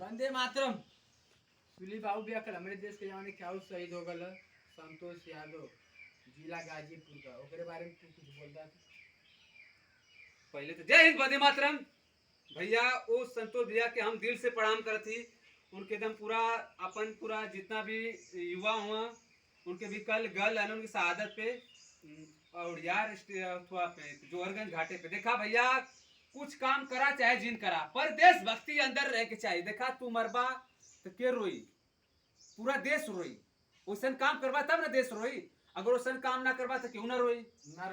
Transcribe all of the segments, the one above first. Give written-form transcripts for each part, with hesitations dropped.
वंदे मातरम। सुली बाबू भी अकल हमारे देश के जवान क्या शहीद हो गल संतोष यादव जिला गाजीपुर का ओकरे बारे में तू कुछ बोल रहा था। पहले तो जय हिंद वंदे मातरम भैया। वो संतोष भैया के हम दिल से प्रणाम करती। उनके एकदम पूरा अपन पूरा जितना भी युवा हुआ उनके भी कल गल है उनकी शहादत पे और यार पे जोहरगंज घाटे पे देखा भैया कुछ काम करा चाहे जिन करा पर देशभक्ति अंदर रह के चाहिए। देखा तू मरबा तो के रोई, पूरा देश रोई। वैसन काम करवा तब ना देश रोई, अगर वैसन काम ना करवा तो क्यों ना रोई।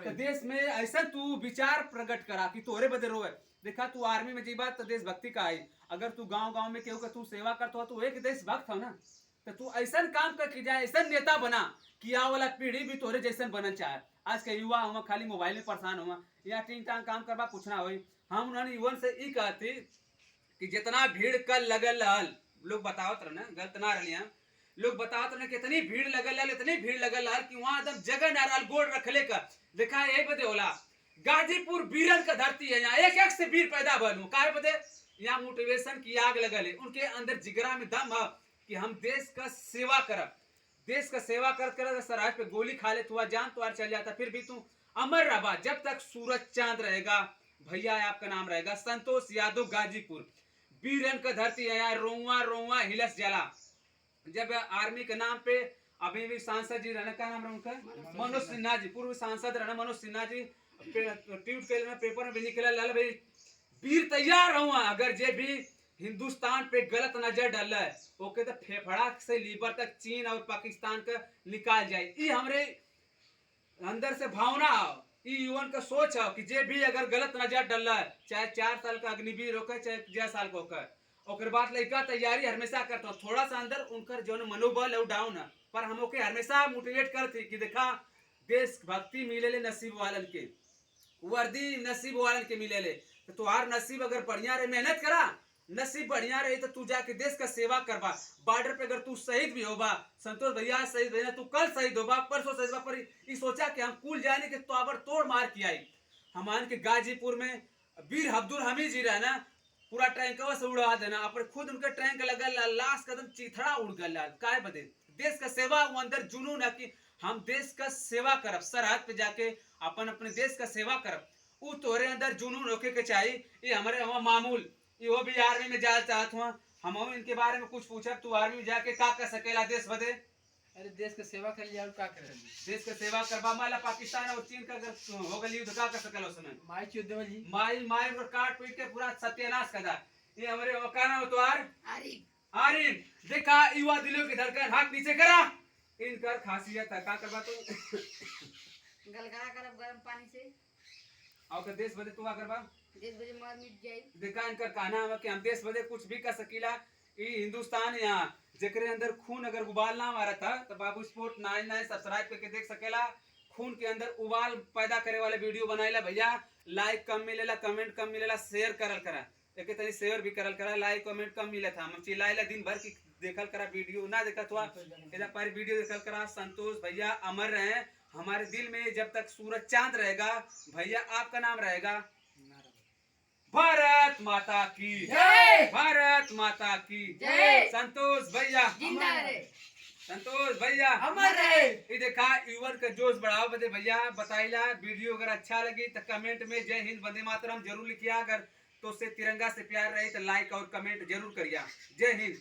तो देश में ऐसा तू विचार प्रकट करा कि तोरे बदे रोए। देखा तू आर्मी में जीबा तो देशभक्ति का आई, अगर तू गांव गांव में केहू का तू सेवा करता हो तो एक देशभक्त हो ना। तो तू ऐसा काम करके जाए, ऐसा नेता बना कि आ वाला पीढ़ी भी तोरे जैसन बनना चाहे। आज के युवा हुआ खाली मोबाइल में परेशान हुआ या टीन टांग काम करवा कुछ ना हो। हम उन्होंने युवन से ई कहती कि जितना भीड़ कल लगल रहल, लोग बतावत रहना गलत ना रही, लोग बतावत रहना कितनी भीड़ लगल रहल, इतनी भीड़ लगल रहल कि वहां एकदम जगह ना रहल गोड़ रखले का। देखा यही बदे होला गाजीपुर वीरन का धरती है, यहाँ एक एक से वीर पैदा बनू काहे बदे यहाँ मोटिवेशन की आग लगल है। उनके अंदर जिगरा में दम है कि हम देश का सेवा करब। देश का सेवा कर कर सरहद पे गोली खा ले तुआ जान तो चल जाता, फिर भी तू अमर रहा जब तक सूरज चांद रहेगा। भैया आपका नाम रहेगा संतोष यादव गाजीपुर वीरन का धरती है, यहाँ रोवा रोवा हिलस जला। जब आर्मी के नाम पे अभी भी सांसद जी रहना, क्या नाम रहा उनका, मनोज सिन्हा जी, पूर्व सांसद रहना मनोज सिन्हा जी ट्वीट कर पेपर में भी निकला लाल भाई वीर तैयार हुआ। अगर जे भी हिंदुस्तान पे गलत नजर डाल है ओके तो फेफड़ा से लीवर तक चीन और पाकिस्तान का निकाल जाए। ये हमरे अंदर से भावना है, युवन का सोच है कि जे भी अगर गलत नजर डाल है चाहे 4 साल का अग्निवीर होकर चाहे 6 साल का होकर ओकर बाद लड़का तैयारी हमेशा करता हूँ। थोड़ा सा अंदर उनकर जो मनोबल है डाउन है पर हम ओके हमेशा मोटिवेट करते कि देखा देशभक्ति मिले नसीब वालन के, वर्दी नसीब वालन के मिले ले। तो तुम्हार नसीब अगर बढ़िया रहे, मेहनत करा, नसीब बढ़िया रहे तो तू जाके देश का सेवा करवा। बॉर्डर पे अगर तू शहीद भी होगा, संतोष भैया शहीद भैया तू कल शहीद होगा परसों शहीद होगा, पर ये सोचा कि हम कुल जाने के तो तोड़ मार के आई। हमान के गाजीपुर में वीर अब्दुल हमीद जी रहना पूरा टैंक से उड़ा देना, अपन खुद उनका टैंक लगल लाश कदम चिथड़ा उड़ गल काय बदे देश का सेवा वो अंदर जुनून है कि हम देश का सेवा करब, सरहद पे जाके अपन अपने देश का सेवा करब। उ तोरे अंदर जुनून होके के चाहिए। ये हमारे वहाँ मामूल ये भी आर्मी में जाना चाहत हुआ, हम इनके बारे में कुछ पूछब। तू आर्मी में जाके का कर सकेला देश बदे? अरे देश का सेवा कर लिया का कर देश का सेवा करवा माला पाकिस्तान और चीन का अगर हो गई युद्ध का कर सकेला उसमें माई चुद्ध जी माई माई और काट पीट के पूरा सत्यानाश कर दा। ये हमारे का नाम तो आरिन देखा युवा दिलों की धड़कन हाथ नीचे करा। इनकर खासियत है का करवा तो गलगला करब गरम पानी से और देश बदे तू करवा देश बजे मर मिट जाई। देखा इनका कहना है कि हम देश बदे कुछ भी कर सकीला। ये हिंदुस्तान यहाँ जेकरे अंदर खून अगर उबाल ना मारा था तो बाबू स्पोर्ट 99 सब्सक्राइब करके देख सकेला। खून के अंदर उबाल पैदा करे वाले वीडियो बनाइला भैया। लाइक कम मिलेला, कमेंट कम मिलेला, शेयर करल करा, एक तरी शेयर भी करल करा। लाइक कमेंट कम मिले था हम चिल्लाइला दिन भर की देखल करा वीडियो ना देखा तो इधर पर वीडियो देखल करा। संतोष भैया अमर रहे हमारे दिल में जब तक सूरज चांद रहेगा। भैया आपका नाम रहेगा। भारत माता की जय, भारत माता की जय। संतोष भैया जिंदा रहे, संतोष भैया अमर रहे। ये देखा युवन का जोश बढ़ाओ बदे भैया बताइला। वीडियो अगर अच्छा लगी तो कमेंट में जय हिंद वंदे मातरम जरूर लिखिया। अगर तो से तिरंगा से प्यार रहे तो लाइक और कमेंट जरूर करिया। जय हिंद।